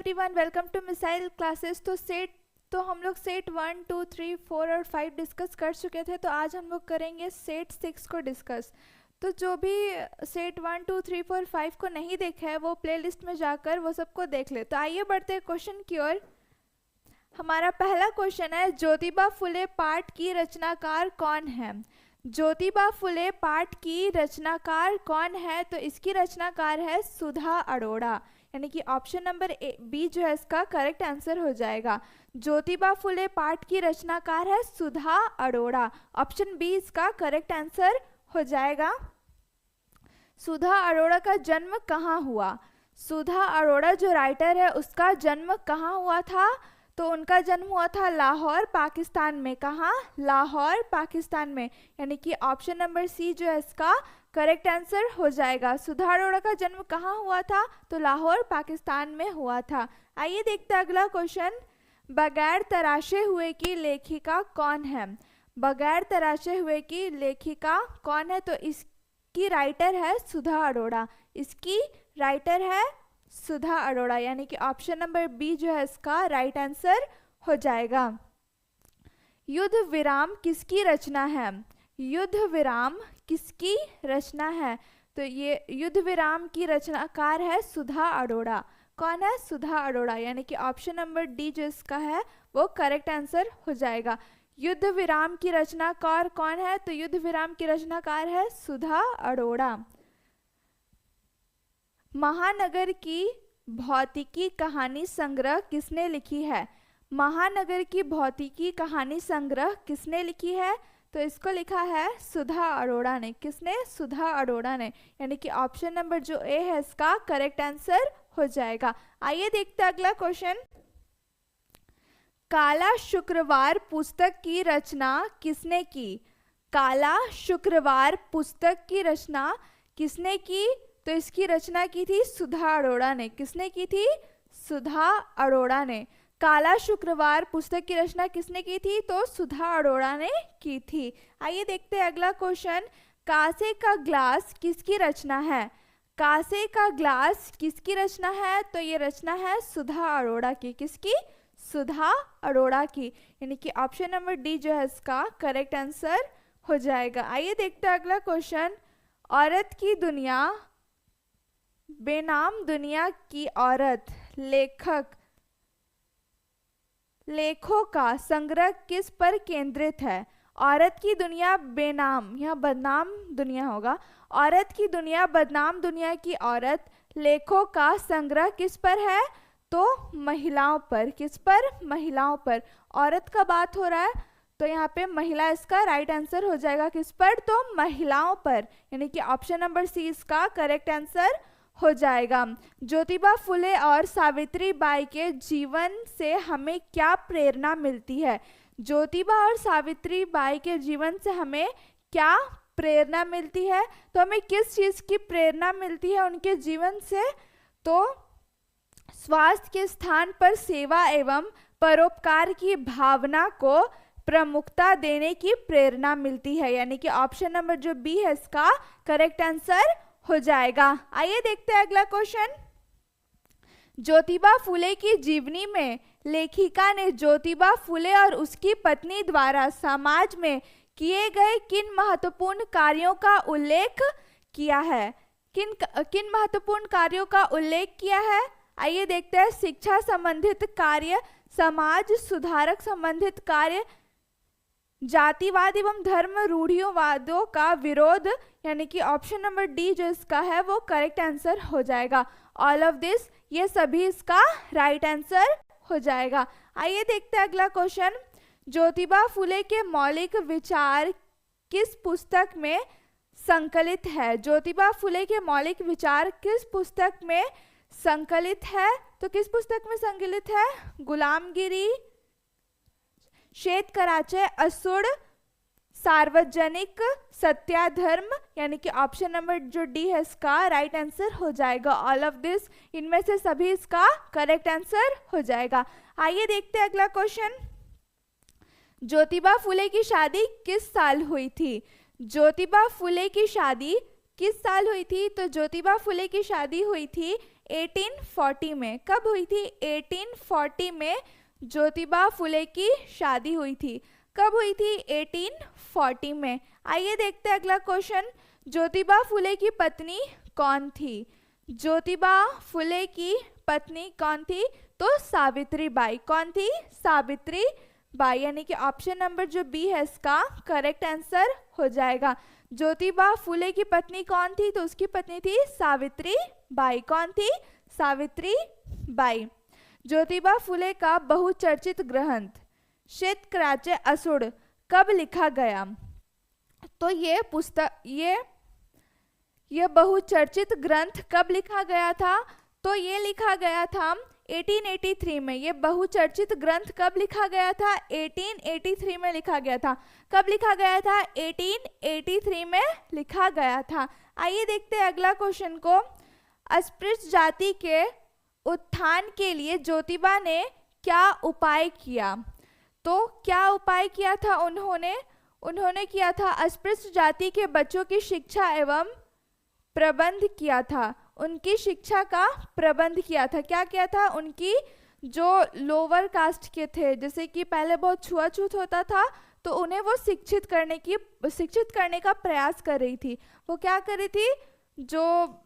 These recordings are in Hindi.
Everyone, welcome to missile classes. तो हम लोग सेट 1, 2, 3, 4 और 5 डिस्कस कर चुके थे। तो आज हम लोग करेंगे सेट 6 को डिस्कस। तो जो भी सेट 1, 2, 3, 4, 5 को नहीं देखा है वो प्लेलिस्ट में जाकर वो सबको देख ले। तो आइए बढ़ते हैं क्वेश्चन की ओर। हमारा पहला क्वेश्चन है, ज्योतिबा फुले पाठ की रचनाकार कौन है? ज्योतिबा फुले पाठ की रचनाकार कौन है? तो इसकी रचनाकार है सुधा अरोड़ा, यानी कि ऑप्शन नंबर बी जो है इसका करेक्ट आंसर हो जाएगा। ज्योतिबा फुले पाठ की रचनाकार है सुधा अरोड़ा, ऑप्शन बी इसका करेक्ट आंसर हो जाएगा। सुधा अरोड़ा का जन्म कहाँ हुआ? सुधा अरोड़ा जो राइटर है उसका जन्म कहाँ हुआ था? तो उनका जन्म हुआ था लाहौर पाकिस्तान में। कहाँ? लाहौर पाकिस्तान में, यानी कि ऑप्शन नंबर सी जो है इसका करेक्ट आंसर हो जाएगा। सुधा अरोड़ा का जन्म कहाँ हुआ था? तो लाहौर पाकिस्तान में हुआ था। आइए देखते हैं अगला क्वेश्चन। बगैर तराशे हुए की लेखिका कौन है? बगैर तराशे हुए की लेखिका कौन है? तो इसकी राइटर है सुधा अरोड़ा। इसकी राइटर है सुधा अरोड़ा, यानी कि ऑप्शन नंबर बी जो है इसका राइट आंसर हो जाएगा। युद्ध विराम किसकी रचना है? युद्ध विराम किसकी रचना है? तो ये युद्ध विराम की रचनाकार है सुधा अरोड़ा। कौन है? सुधा अरोड़ा, यानी कि ऑप्शन नंबर डी जो इसका है वो करेक्ट आंसर हो जाएगा। युद्ध विराम की रचनाकार कौन है? तो युद्ध विराम की रचनाकार है सुधा अरोड़ा। महानगर की भौतिकी कहानी संग्रह किसने लिखी है? महानगर की भौतिकी कहानी संग्रह किसने लिखी है? तो इसको लिखा है सुधा अरोड़ा ने। किसने? सुधा अरोड़ा ने, यानी कि ऑप्शन नंबर जो ए है इसका करेक्ट आंसर हो जाएगा। आइए देखते हैं अगला क्वेश्चन। काला शुक्रवार पुस्तक की रचना किसने की? काला शुक्रवार पुस्तक की रचना किसने की? तो इसकी रचना की थी सुधा अरोड़ा ने। किसने की थी? सुधा अरोड़ा ने। काला शुक्रवार पुस्तक की रचना किसने की थी? तो सुधा अरोड़ा ने की थी। आइए देखते हैं अगला क्वेश्चन। कांसे का ग्लास किसकी रचना है? कांसे का ग्लास किसकी रचना है? तो ये रचना है सुधा अरोड़ा की। किसकी? सुधा अरोड़ा की, यानी कि ऑप्शन नंबर डी जो है इसका करेक्ट आंसर हो जाएगा। आइए देखते हैं अगला क्वेश्चन। औरत की दुनिया बेनाम दुनिया की औरत लेखों का संग्रह किस पर केंद्रित है? औरत की दुनिया बेनाम, यहाँ बदनाम दुनिया होगा। औरत की दुनिया बदनाम दुनिया की औरत लेखों का संग्रह किस पर है? तो महिलाओं पर। किस पर? महिलाओं पर। औरत का बात हो रहा है तो यहाँ पे महिला इसका राइट आंसर हो जाएगा। किस पर? तो महिलाओं पर, यानी कि ऑप्शन नंबर सी इसका करेक्ट आंसर हो जाएगा। ज्योतिबा फुले और सावित्री बाई के जीवन से हमें क्या प्रेरणा मिलती है? ज्योतिबा और सावित्री बाई के जीवन से हमें क्या प्रेरणा मिलती है? तो हमें किस चीज की प्रेरणा मिलती है उनके जीवन से? तो स्वास्थ्य के स्थान पर सेवा एवं परोपकार की भावना को प्रमुखता देने की प्रेरणा मिलती है, यानी कि ऑप्शन नंबर जो बी है इसका करेक्ट आंसर हो जाएगा। आइए देखते हैं अगला क्वेश्चन। ज्योतिबा फुले की जीवनी में लेखिका ने ज्योतिबा फुले और उसकी पत्नी द्वारा समाज में किए गए किन महत्वपूर्ण कार्यों का उल्लेख किया है? किन महत्वपूर्ण कार्यों का उल्लेख किया है? आइए देखते हैं। शिक्षा संबंधित कार्य, समाज सुधारक संबंधित कार्य, जातिवाद एवं धर्म रूढ़ियोंवादों का विरोध, यानी कि ऑप्शन नंबर डी जो इसका है वो करेक्ट आंसर हो जाएगा। ऑल ऑफ दिस, ये सभी इसका राइट आंसर हो जाएगा। आइए देखते हैं अगला क्वेश्चन। ज्योतिबा फुले के मौलिक विचार किस पुस्तक में संकलित है? ज्योतिबा फुले के मौलिक विचार किस पुस्तक में संकलित है? तो किस पुस्तक में संकलित है? गुलामगिरी, श्वेत कराचे, असुर, सार्वजनिक सत्याधर्म, यानी कि ऑप्शन नंबर जो डी है इसका राइट आंसर हो जाएगा। ऑल ऑफ दिस, इनमें से सभी इसका करेक्ट आंसर हो जाएगा। आइए देखते हैं अगला क्वेश्चन। ज्योतिबा फुले की शादी किस साल हुई थी? ज्योतिबा फुले की शादी किस साल हुई थी? तो ज्योतिबा फुले की शादी हुई थी 1840 में। कब हुई थी? 1840 में ज्योतिबा फुले की शादी हुई थी। कब हुई थी? 1840 में। आइए देखते हैं अगला क्वेश्चन। ज्योतिबा फुले की पत्नी कौन थी? ज्योतिबा फुले की पत्नी कौन थी? तो सावित्री बाई। कौन थी? सावित्री बाई, यानी कि ऑप्शन नंबर जो बी है इसका करेक्ट आंसर हो जाएगा। ज्योतिबा फुले की पत्नी कौन थी? तो उसकी पत्नी थी सावित्री बाई। कौन थी? सावित्री बाई। ज्योतिबा फुले का बहुचर्चित ग्रंथ श्वेतक्रांति असुड़ कब लिखा गया? तो ये पुस्तक ये बहुचर्चित ग्रंथ कब लिखा गया था? तो ये लिखा गया था 1883 में। ये बहुचर्चित ग्रंथ कब लिखा गया था? 1883 में लिखा गया था। कब लिखा गया था? 1883 में लिखा गया था। आइए देखते हैं अगला क्वेश्चन को। अस्पृश्य जाति के उत्थान के लिए ज्योतिबा ने क्या उपाय किया? तो क्या उपाय किया था उन्होंने किया था अस्पृश्य जाति के बच्चों की शिक्षा एवं प्रबंध किया था। उनकी शिक्षा का प्रबंध किया था। क्या किया था? उनकी जो लोअर कास्ट के थे, जैसे कि पहले बहुत छुआछूत होता था, तो उन्हें वो शिक्षित करने का प्रयास कर रही थी। वो क्या कर रही थी? जो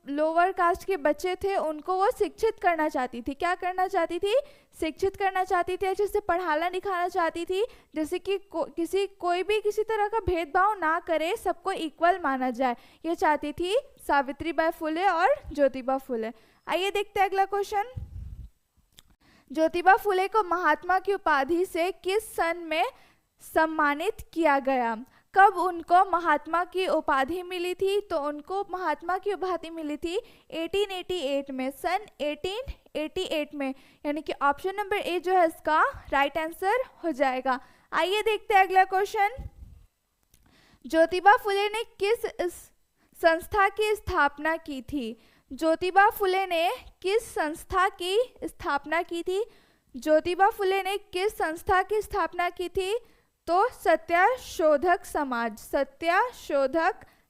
लोअर कास्ट के बच्चे थे उनको वो शिक्षित करना चाहती थी। क्या करना चाहती थी? शिक्षित करना चाहती थी। अच्छे से पढ़ाना लिखाना चाहती थी, जैसे कि कोई भी किसी तरह का भेदभाव ना करे, सबको इक्वल माना जाए। ये चाहती थी सावित्रीबाई फुले और ज्योतिबा फुले। आइए देखते हैं अगला क्वेश्चन। ज्योतिबा फुले को महात्मा की उपाधि से किस सन में सम्मानित किया गया? कब उनको महात्मा की उपाधि मिली थी? तो उनको महात्मा की उपाधि मिली थी 1888 में, सन 1888 में, यानी कि ऑप्शन नंबर ए जो है इसका राइट आंसर हो जाएगा। आइए देखते हैं अगला क्वेश्चन। ज्योतिबा फुले ने किस संस्था की स्थापना की थी? ज्योतिबा फुले ने किस संस्था की स्थापना की थी? ज्योतिबा फुले ने किस संस्था की स्थापना की थी? तो सत्याशोधक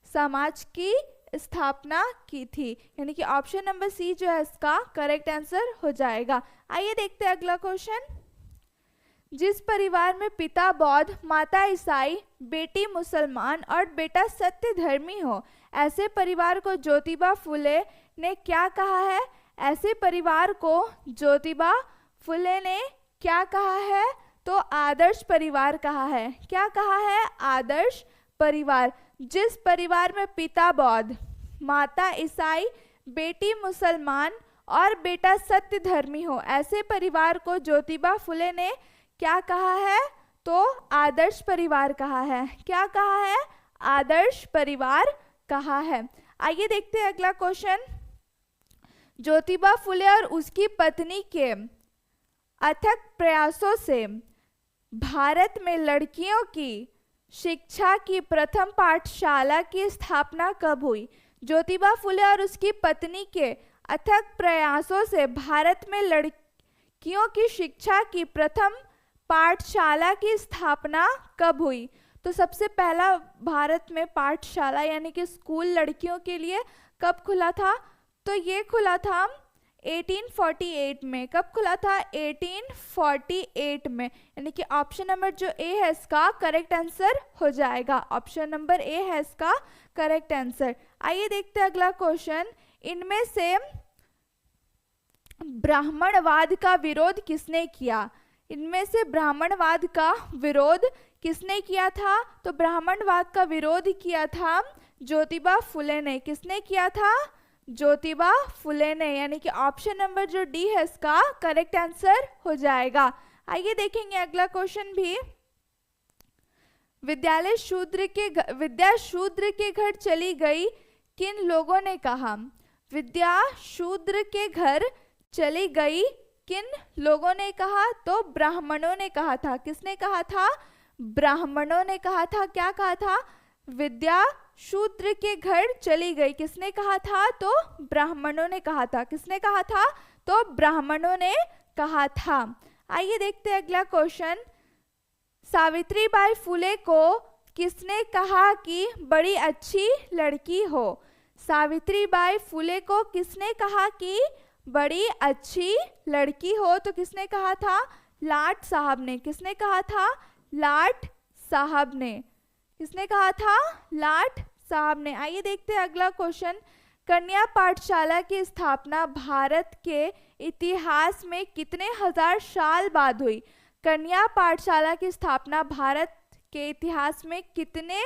समाज की स्थापना की थी, यानी कि ऑप्शन नंबर सी जो है इसका करेक्ट आंसर हो जाएगा। आइए देखते हैं अगला क्वेश्चन। जिस परिवार में पिता बौद्ध, माता ईसाई, बेटी मुसलमान और बेटा सत्य धर्मी हो, ऐसे परिवार को ज्योतिबा फुले ने क्या कहा है? ऐसे परिवार को ज्योतिबा फुले ने क्या कहा है? तो आदर्श परिवार कहा है। क्या कहा है? आदर्श परिवार। जिस परिवार में पिता बौद्ध, माता ईसाई, बेटी मुसलमान और बेटा सत्य धर्मी हो, ऐसे परिवार को ज्योतिबा फुले ने क्या कहा है? तो आदर्श परिवार कहा है। क्या कहा है? आदर्श परिवार कहा है। आइए देखते हैं अगला क्वेश्चन। ज्योतिबा फुले और उसकी पत्नी के अथक प्रयासों से भारत में लड़कियों की शिक्षा की प्रथम पाठशाला की स्थापना कब हुई? ज्योतिबा फुले और उसकी पत्नी के अथक प्रयासों से भारत में लड़कियों की शिक्षा की प्रथम पाठशाला की स्थापना कब हुई? तो सबसे पहला भारत में पाठशाला यानी कि स्कूल लड़कियों के लिए कब खुला था? तो ये खुला था 1848 में। कब खुला था? 1848 में, यानी कि ऑप्शन नंबर जो ए है इसका करेक्ट आंसर हो जाएगा। ऑप्शन नंबर ए है इसका करेक्ट आंसर। आइए देखते हैं अगला क्वेश्चन। इनमें से ब्राह्मणवाद का विरोध किसने किया? इनमें से ब्राह्मणवाद का विरोध किसने किया था? तो ब्राह्मणवाद का विरोध किया था ज्योतिबा फुले ने। किसने किया था? ज्योतिबा फुले ने, यानी कि ऑप्शन नंबर जो डी है इसका करेक्ट आंसर हो जाएगा। आइए देखेंगे अगला क्वेश्चन भी। विद्या शूद्र के घर चली गई, किन लोगों ने कहा? विद्या शूद्र के घर चली गई, किन लोगों ने कहा? तो ब्राह्मणों ने कहा था। किसने कहा था? ब्राह्मणों ने कहा था। क्या कहा था? विद्या शूद्र के घर चली गई। किसने कहा था? तो ब्राह्मणों ने कहा था। किसने कहा था? तो ब्राह्मणों ने कहा था। आइए देखते हैं अगला क्वेश्चन। सावित्रीबाई फुले को किसने कहा कि बड़ी अच्छी लड़की हो? सावित्रीबाई फुले को किसने कहा कि बड़ी अच्छी लड़की हो, तो किसने कहा था? लाट साहब ने। किसने कहा था? लाट साहब ने। किसने कहा था? लाट साहब ने। आइए देखते हैं अगला क्वेश्चन। कन्या पाठशाला की स्थापना भारत के इतिहास में कितने हजार साल बाद हुई? कन्या पाठशाला की स्थापना भारत के इतिहास में कितने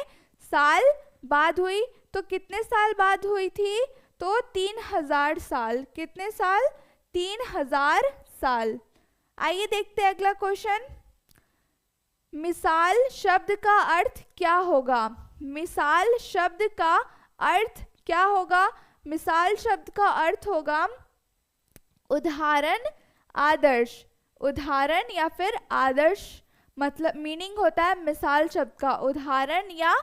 साल बाद हुई? तो कितने साल बाद हुई थी? तो 3000 साल। कितने साल? 3000 साल। आइए देखते हैं अगला क्वेश्चन। मिसाल शब्द का अर्थ क्या होगा? मिसाल शब्द का अर्थ क्या होगा? मिसाल शब्द का अर्थ होगा उदाहरण, आदर्श। उदाहरण या फिर आदर्श, मतलब मीनिंग होता है मिसाल शब्द का उदाहरण या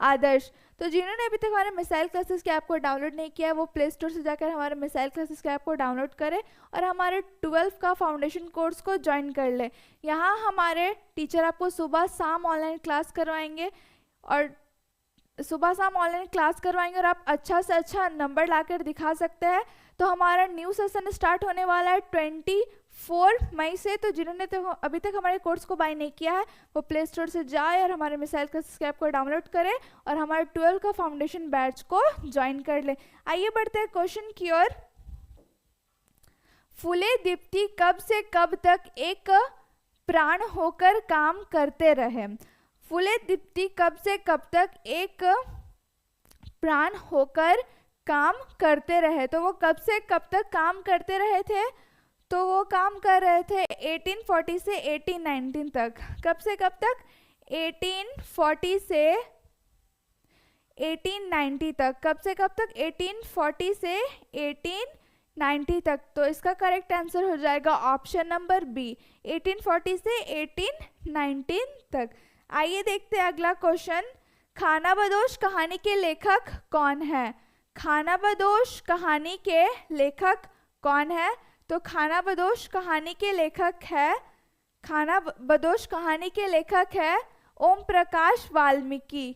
आदर्श। तो जिन्होंने अभी तक हमारे मिसाइल क्लासेस के ऐप को डाउनलोड नहीं किया है, वो प्ले स्टोर से जाकर हमारे मिसाइल क्लासेस के ऐप को डाउनलोड करें और हमारे 12 का फाउंडेशन कोर्स को ज्वाइन कर ले। यहाँ हमारे टीचर आपको सुबह शाम ऑनलाइन क्लास करवाएंगे और और आप अच्छा से अच्छा नंबर लाकर दिखा सकते हैं। तो हमारा न्यू सेशन स्टार्ट होने वाला है 24 मई से। तो जिन्होंने तो अभी तक हमारे कोर्स को बाय नहीं किया है, वो प्ले स्टोर से जाए और हमारे मिसाइल क्लासेस ऐप को डाउनलोड करें और हमारे 12 का फाउंडेशन बैच को ज्वाइन कर ले। आइए बढ़ते हैं क्वेश्चन की ओर। फूले दीप्ति कब से कब तक एक प्राण होकर काम करते रहे? फूले दीप्ति कब से कब तक एक प्राण होकर काम करते रहे? तो वो कब से कब तक काम करते रहे थे? तो वो काम कर रहे थे 1840 से 1819 तक। कब से कब तक? 1840 से 1890 तक। कब से कब तक? 1840 से 1890 तक। तो इसका करेक्ट आंसर हो जाएगा ऑप्शन नंबर बी, 1840 से 1819 तक। आइए देखते हैं अगला क्वेश्चन। खानाबदोश कहानी के लेखक कौन है? खानाबदोश कहानी के लेखक कौन है? तो खानाबदोश कहानी के लेखक है ओम प्रकाश वाल्मीकि।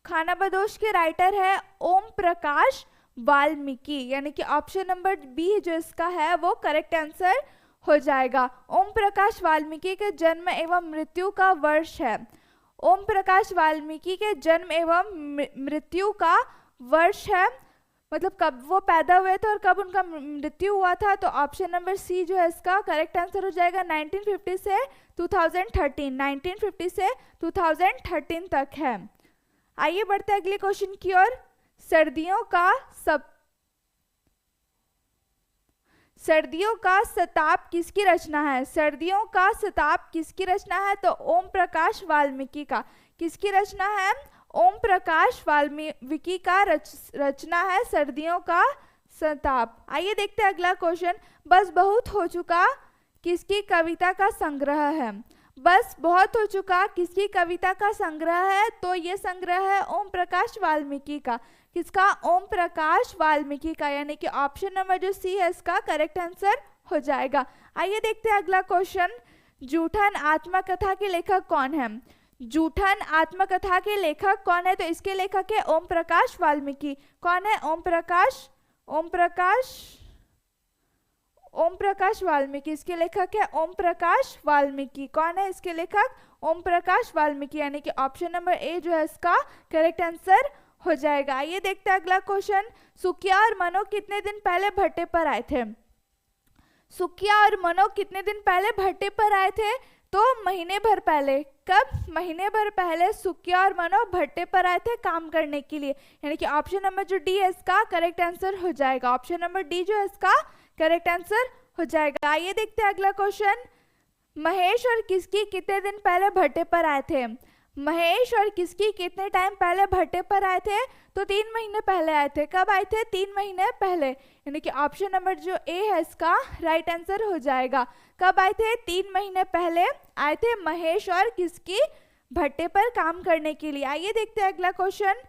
खानाबदोश के राइटर है ओम प्रकाश वाल्मीकि, यानी कि ऑप्शन नंबर बी जो इसका है वो करेक्ट आंसर हो जाएगा। ओम प्रकाश वाल्मीकि के जन्म एवं मृत्यु का वर्ष है। ओम प्रकाश वाल्मीकि के जन्म एवं मृत्यु का वर्ष है, मतलब कब वो पैदा हुए थे और कब उनका मृत्यु हुआ था। तो ऑप्शन नंबर सी जो है इसका करेक्ट आंसर हो जाएगा 1950 से 2013। 1950 से 2013 तक है। आइए बढ़ते हैं अगले क्वेश्चन की ओर। सर्दियों का शताब किसकी रचना है? सर्दियों का शताब किसकी रचना है? तो ओम प्रकाश वाल्मीकि का। किसकी रचना है? ओम प्रकाश वाल्मीकि का रचना है सर्दियों का शताब। आइए देखते हैं अगला क्वेश्चन। बस बहुत हो चुका किसकी कविता का संग्रह है? बस बहुत हो चुका किसकी कविता का संग्रह है? तो ये संग्रह है ओम प्रकाश वाल्मीकि का। किसका? ओम प्रकाश वाल्मीकि का, यानी कि ऑप्शन नंबर जो सी है इसका करेक्ट आंसर हो जाएगा। आइए देखते हैं अगला क्वेश्चन। जूठन आत्मकथा के लेखक कौन है? जूठन आत्मकथा के लेखक कौन है? तो इसके लेखक है ओम प्रकाश वाल्मीकि। कौन है? ओम प्रकाश वाल्मीकि। इसके लेखक है ओम प्रकाश वाल्मीकि। कौन है इसके लेखक? ओम प्रकाश वाल्मीकि, यानी कि ऑप्शन नंबर ए जो है इसका करेक्ट आंसर हो जाएगा। आइए देखते हैं अगला क्वेश्चन। सुकिया और मनो कितने दिन पहले भट्टे पर आए थे? सुकिया और मनो कितने दिन पहले भट्टे पर आए थे? तो महीने भर पहले। कब? महीने भर पहले सुकिया और मनो भट्टे पर आए थे काम करने के लिए, यानी कि ऑप्शन नंबर जो डी है इसका करेक्ट आंसर हो जाएगा। ऑप्शन नंबर डी जो है इसका करेक्ट आंसर हो जाएगा। आइए देखते हैं अगला क्वेश्चन। महेश और किसकी कितने दिन पहले भट्टे पर आए थे? महेश और किसकी कितने टाइम पहले भट्टे पर आए थे? तो 3 महीने पहले आए थे। कब आए थे? 3 महीने पहले, यानी कि ऑप्शन नंबर जो ए है इसका राइट आंसर हो जाएगा। कब आए थे? 3 महीने पहले आए थे महेश और किसकी भट्टे पर काम करने के लिए। आइए देखते हैं अगला क्वेश्चन।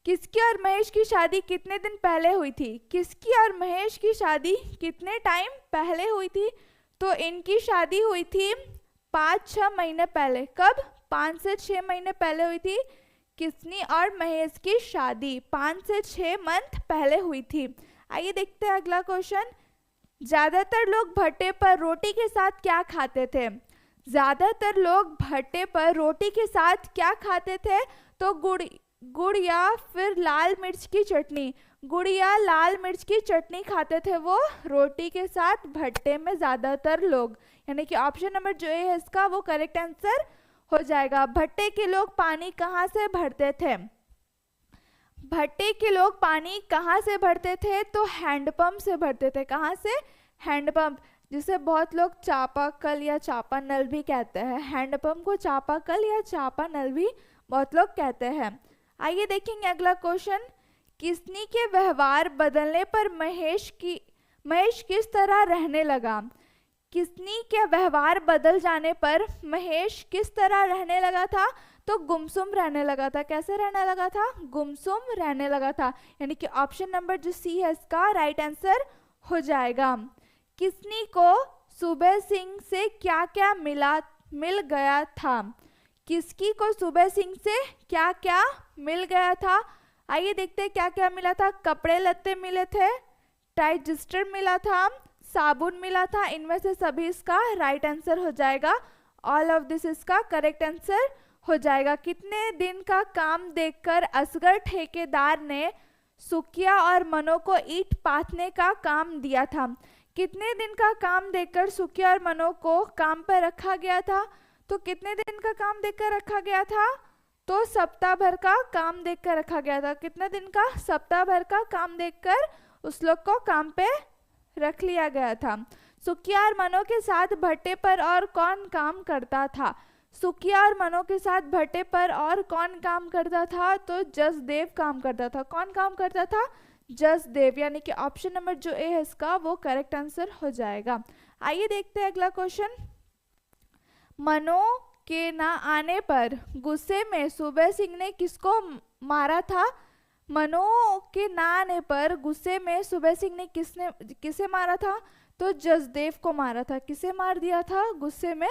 किसकी और महेश की शादी कितने दिन पहले हुई थी? किसकी और महेश की शादी कितने टाइम पहले हुई थी? तो इनकी शादी हुई थी 5-6 महीने पहले। कब? 5 से 6 महीने पहले हुई थी किसनी और महेश की शादी। 5 से 6 मंथ पहले हुई थी। आइए देखते हैं अगला क्वेश्चन। ज्यादातर लोग भट्टे पर रोटी के साथ क्या खाते थे? ज्यादातर लोग भट्टे पर रोटी के साथ क्या खाते थे? तो गुड़ गुड़ या फिर लाल मिर्च की चटनी। गुड़ या लाल मिर्च की चटनी खाते थे वो रोटी के साथ भट्टे में ज्यादातर लोग, यानी कि ऑप्शन नंबर जो है इसका वो करेक्ट आंसर हो जाएगा। भट्टे के लोग पानी कहाँ से भरते थे? भट्टे के लोग पानी कहाँ से भरते थे? तो हैंडपंप से भरते थे। कहाँ से? हैंडपंप, जिसे बहुत लोग चापाकल या चापानल भी कहते हैं। हैंडपंप को चापाकल या चापानल भी बहुत लोग कहते हैं। आइए देखेंगे अगला क्वेश्चन। किसनी के व्यवहार बदलने पर महेश किस तरह रहने लगा? किसनी के व्यवहार बदल जाने पर महेश किस तरह रहने लगा था? तो गुमसुम रहने लगा था। कैसे रहने लगा था? गुमसुम रहने लगा था, यानी कि ऑप्शन नंबर जो सी है इसका राइट आंसर हो जाएगा। किसनी को सूबे सिंह से क्या क्या मिल गया था? किसकी को सूबे सिंह से क्या क्या मिल गया था? आइए देखते हैं क्या क्या मिला था। कपड़े लत्ते मिले थे, डाइजेस्टर मिला था, साबुन मिला था। इनमें से सभी इसका राइट आंसर हो जाएगा। ऑल ऑफ दिस इसका करेक्ट आंसर हो जाएगा। कितने दिन का काम देखकर असगर ठेकेदार ने सुकिया और मनो को ईंट पाथने का काम दिया था? कितने दिन का काम देखकर सुकिया और मनो को काम पर रखा गया था? तो कितने दिन का काम देखकर रखा गया था? तो सप्ताह भर का काम देखकर रखा गया था। कितने दिन का? सप्ताह भर का काम देखकर उस लोग को काम पे रख लिया गया था। सुकिया और मनो के साथ भट्टे पर और कौन काम करता था? सुकिया और मनो के साथ भट्टे पर और कौन काम करता था? तो जसदेव काम करता था। कौन काम करता था? जसदेव, यानी कि ऑप्शन नंबर जो ए है इसका वो करेक्ट आंसर हो जाएगा। आइए देखते हैं अगला क्वेश्चन। मनो के ना आने पर गुस्से में सूबे सिंह ने किसको मारा था? मनो के ना आने पर गुस्से में सूबे सिंह ने किसे मारा था? तो जसदेव को मारा था। किसे मार दिया था गुस्से में?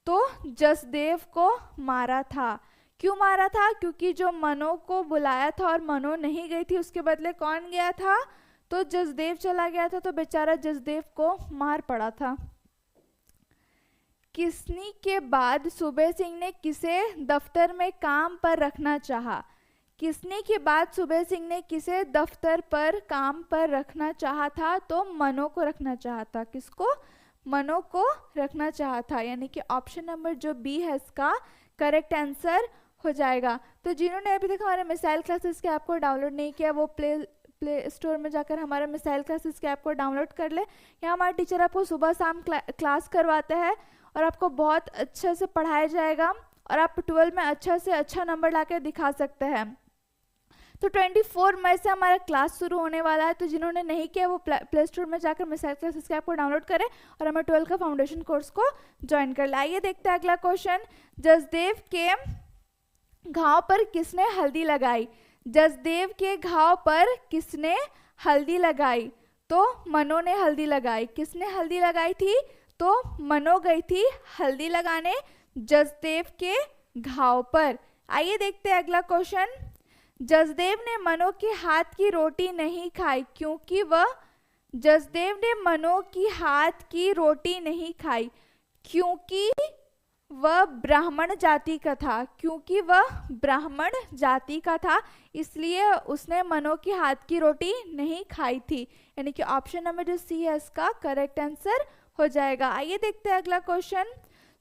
तो जसदेव को मारा था। क्यों मारा था? क्योंकि जो मनो को बुलाया था और मनो नहीं गई थी, उसके बदले कौन गया था? तो जसदेव चला गया था, तो बेचारा जसदेव को मार पड़ा था। किसनी के बाद सूबे सिंह ने किसे दफ्तर में काम पर रखना चाहा? किसनी के बाद सूबे सिंह ने किसे दफ्तर पर काम पर रखना चाहा था? तो मनो को रखना चाहा था। किसको? मनो को रखना चाहा था, यानी कि ऑप्शन नंबर जो बी है इसका करेक्ट आंसर हो जाएगा। तो जिन्होंने अभी तक हमारे मिसाइल क्लासेस के ऐप को डाउनलोड नहीं किया वो प्ले स्टोर में जाकर हमारे मिसाइल क्लासेस के ऐप को डाउनलोड कर ले। यहाँ हमारे टीचर आपको सुबह शाम क्लास करवाते हैं और आपको बहुत अच्छे से पढ़ाया जाएगा और आप 12 में अच्छा से अच्छा नंबर लाकर दिखा सकते हैं। तो 24 मई से हमारा क्लास शुरू होने वाला है। तो जिन्होंने नहीं किया वो प्ले स्टोर में जाकर मिसाइल क्लासेस के ऐप को डाउनलोड करें और हमारे 12 का फाउंडेशन कोर्स को ज्वाइन कर ले। आइए देखते हैं अगला क्वेश्चन। जसदेव के घाव पर किसने हल्दी लगाई? जसदेव के घाव पर किसने हल्दी लगाई? तो मनो ने हल्दी लगाई। किसने हल्दी लगाई थी? तो मनो गई थी हल्दी लगाने जसदेव के घाव पर। आइए देखते हैं अगला क्वेश्चन। जसदेव ने मनो के हाथ की रोटी नहीं खाई क्योंकि वह जसदेव ने मनो की हाथ की रोटी नहीं खाई क्योंकि वह ब्राह्मण जाति का था। क्योंकि वह ब्राह्मण जाति का था इसलिए उसने मनो की हाथ की रोटी नहीं खाई थी, यानी कि ऑप्शन नंबर जो सी है इसका करेक्ट आंसर हो जाएगा। आइए देखते हैं अगला क्वेश्चन।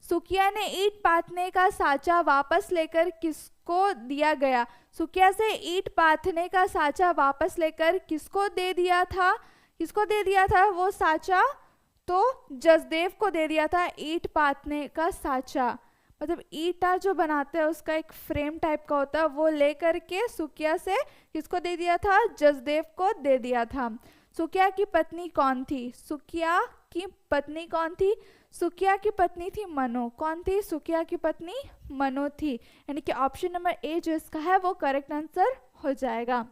सुकिया ने ईंट पाथने का साचा वापस लेकर किसको दिया गया? सुकिया से ईंट पाथने का साचा वापस लेकर किसको दे दिया था? किसको दे दिया था वो साचा? तो जसदेव को दे दिया था ईंट पाथने का साचा। मतलब ईंटा जो बनाते हैं उसका एक फ्रेम टाइप का होता है, वो लेकर के सुकिया से किसको दे दिया था? जसदेव को दे दिया था। सुकिया की पत्नी कौन थी? सुकिया की पत्नी कौन थी? सुकिया की पत्नी थी मनो। कौन थी? सुकिया की पत्नी मनो थी, यानी कि ऑप्शन नंबर ए जो इसका है वो करेक्ट आंसर हो जाएगा।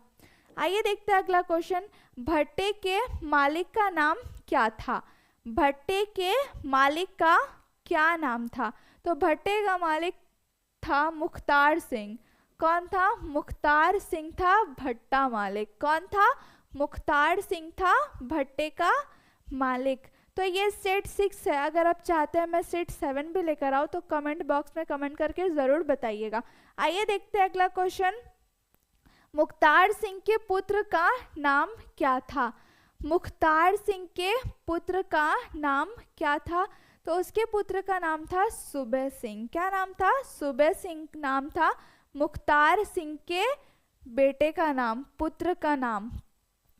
आइए देखते हैं अगला क्वेश्चन। भट्टे के मालिक का नाम क्या था? भट्टे के मालिक का क्या नाम था? तो भट्टे का मालिक था मुख्तार सिंह। कौन था? मुख्तार सिंह था भट्टा मालिक। कौन था? मुख्तार सिंह था भट्टे का मालिक। तो ये सेट 6 है। अगर आप चाहते हैं मैं सेट 7 भी लेकर आऊँ तो कमेंट बॉक्स में कमेंट करके ज़रूर बताइएगा। आइए देखते हैं अगला क्वेश्चन। मुख्तार सिंह के पुत्र का नाम क्या था? मुख्तार सिंह के पुत्र का नाम क्या था? तो उसके पुत्र का नाम था सूबे सिंह। क्या नाम था? सूबे सिंह नाम था। मुख्तार सिंह के बेटे का नाम, पुत्र का नाम,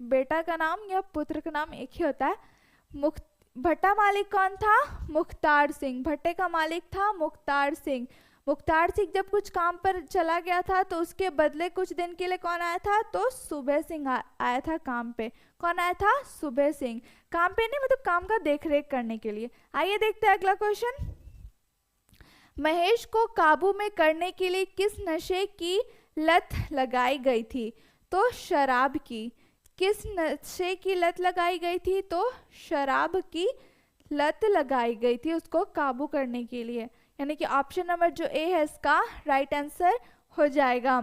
बेटा का नाम या पुत्र का नाम एक ही होता है। भट्टा मालिक कौन था? मुख्तार सिंह। भट्टे का मालिक था मुख्तार सिंह। मुख्तार सिंह जब कुछ काम पर चला गया था तो उसके बदले कुछ दिन के लिए कौन आया था? तो सूबे सिंह आया था काम पे। कौन आया था? सूबे सिंह। काम पे नहीं, मतलब काम का देखरेख करने के लिए। आइए देखते हैं अगला क्वेश्चन। महेश को काबू में करने के लिए किस नशे की लत लगाई गई थी? तो शराब की। किस नशे की लत लगाई गई थी? तो शराब की लत लगाई गई थी उसको काबू करने के लिए। यानी कि ऑप्शन नंबर जो ए है इसका राइट आंसर हो जाएगा।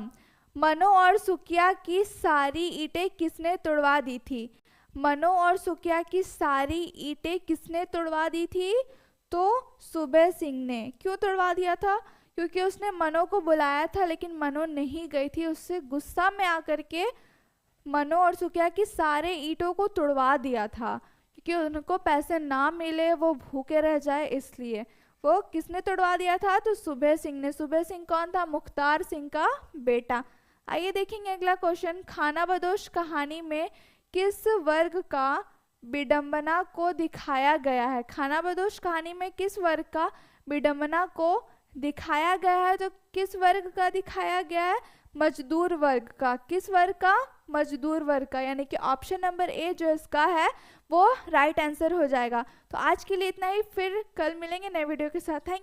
मनो और सुकिया की सारी ईंटें किसने तुड़वा दी थी? मनो और सुकिया की सारी ईंटें किसने तुड़वा दी थी? तो सूबे सिंह ने। क्यों तुड़वा दिया था? क्योंकि उसने मनो को बुलाया था लेकिन मनो नहीं गई थी। उससे गुस्सा में आकर के मनो और सुकिया की सारे ईंटों को तुड़वा दिया था क्योंकि उनको पैसे ना मिले, वो भूखे रह जाए, इसलिए। वो किसने तुड़वा दिया था? तो सूबे सिंह ने। सूबे सिंह कौन था? मुख्तार सिंह का बेटा। आइए देखेंगे अगला क्वेश्चन। खानाबदोश कहानी में किस वर्ग का विडंबना को दिखाया गया है? खानाबदोश कहानी में किस वर्ग का विडंबना को दिखाया गया है? तो किस वर्ग का दिखाया गया है? मजदूर वर्ग का। किस वर्ग का? मजदूर वर्ग का। यानी कि ऑप्शन नंबर ए जो इसका है वो राइट आंसर हो जाएगा। तो आज के लिए इतना ही, फिर कल मिलेंगे नए वीडियो के साथ। थैंक